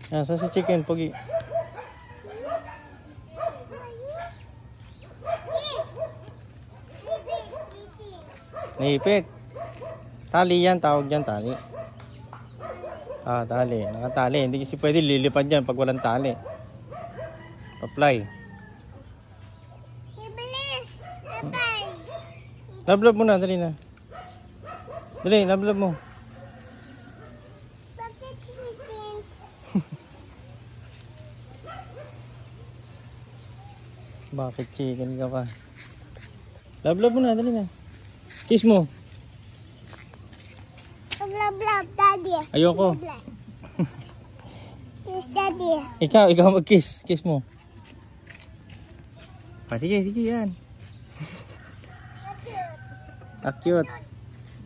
Nasa si chicken, Pogi. Naipit. Tali yan, tawag dyan, tali. Ah, tali. Nakatali. Hindi kasi pwede lilipad dyan pag walang tali. Apply. Bilis! Apply! Lablab mo na, dali na. Dali, lablab mo. Bakit chicken? Bakit chicken ka pa? Lablab mo na, dali na. Kiss mo. Blab, daddy. Ayoko. Kiss, daddy. Ikaw mag-kiss. Kiss mo. Ah, sige, yan. Cute.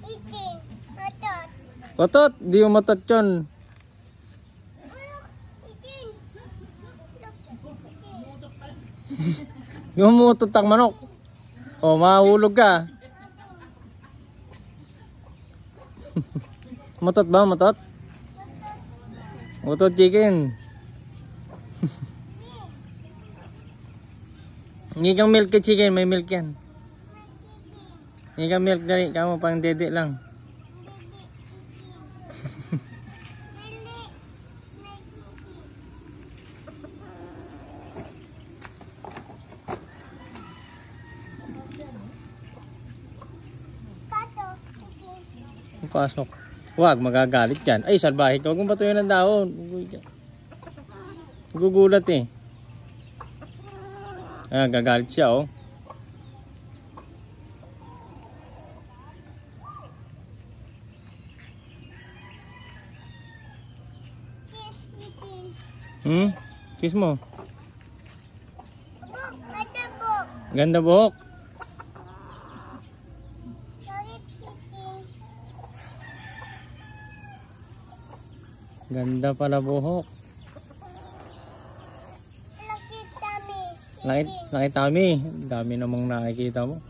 Eating. Otot. Otot, di mo matot yun. Eating. Gumutot ang manok. O, mahulog ka. Matot ba? Matot? Matot chicken. Hindi kang milk ka chicken, may milk yan. Hindi kang milk dali, kamu pang dede lang. Pasok. Huwag, magagalit yan. Ay, salbahe ka. Huwag mong patuyin ng dahon. Gugulat eh. Ayan, gagalit siya oh. Kiss mo. Ganda buhok. Ganda pala buhok. Laki tummy. Dami namang nakikita mo.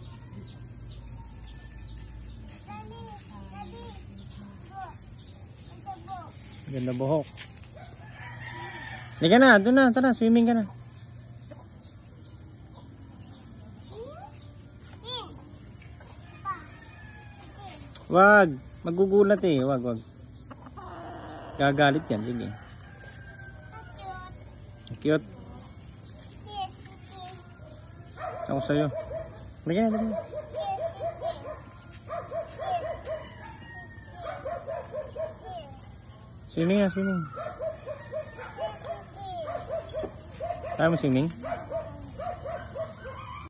Ganda buhok. Hindi ka na, doon na, tara, swimming ka na. Wag, magugulat eh, wag. Gagalit yan, sige. Cute. Ako sa'yo. Lagyan na. Swimming na, swimming. Kaya mo swimming?